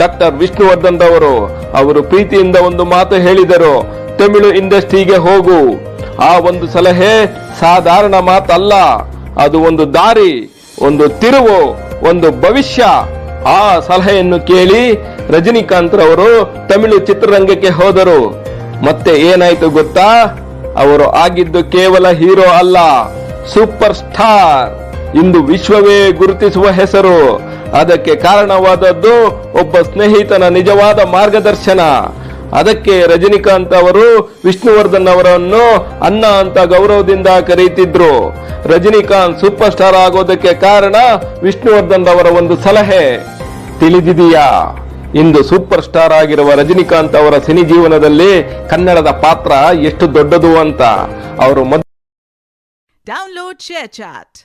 Doctor Vishnuvardhan ಅವರು ಪ್ರೀತಿಯಿಂದ ಒಂದು ಮಾತು ಹೇಳಿದರು, ತಮಿಳು ಇಂಡಸ್ಟ್ರಿಗೆ ಹೋಗು. ಆ ಒಂದು ಸಲಹೆ ಸಾಧಾರಣ ಮಾತಲ್ಲ, ಅದು ಒಂದು ದಾರಿ, ಒಂದು ತಿರುವು, ಒಂದು ಭವಿಷ್ಯ. ಆ ಸಲಹೆಯನ್ನು ಕೇಳಿ ರಜನಿಕಾಂತ್ ರವರು ತಮಿಳು ಚಿತ್ರರಂಗಕ್ಕೆ ಹೋದರು. ಮತ್ತೆ ಏನಾಯ್ತು ಗೊತ್ತಾ? ಅವರು ಆಗಿದ್ದು ಕೇವಲ ಹೀರೋ ಅಲ್ಲ, ಸೂಪರ್ ಸ್ಟಾರ್. ಇಂದು ವಿಶ್ವವೇ ಗುರುತಿಸುವ ಹೆಸರು. ಅದಕ್ಕೆ ಕಾರಣವಾದದ್ದು ಒಬ್ಬ ಸ್ನೇಹಿತನ ನಿಜವಾದ ಮಾರ್ಗದರ್ಶನ. ಅದಕ್ಕೆ ರಜನಿಕಾಂತ್ ಅವರು ವಿಷ್ಣುವರ್ಧನ್ ಅವರನ್ನು ಅಣ್ಣ ಅಂತ ಗೌರವದಿಂದ ಕರೆಯುತ್ತಿದ್ರು. ರಜನಿಕಾಂತ್ ಸೂಪರ್ ಸ್ಟಾರ್ ಆಗೋದಕ್ಕೆ ಕಾರಣ ವಿಷ್ಣುವರ್ಧನ್ ಅವರ ಒಂದು ಸಲಹೆ. ತಿಳಿದಿದೆಯಾ? ಇಂದು ಸೂಪರ್ ಸ್ಟಾರ್ ಆಗಿರುವ ರಜನಿಕಾಂತ್ ಅವರ ಸಿನಿ ಜೀವನದಲ್ಲಿ ಕನ್ನಡದ ಪಾತ್ರ ಎಷ್ಟು ದೊಡ್ಡದು ಅಂತ. ಅವರು ಡೌನ್ಲೋಡ್ ಶೇರ್ ಚಾಟ್.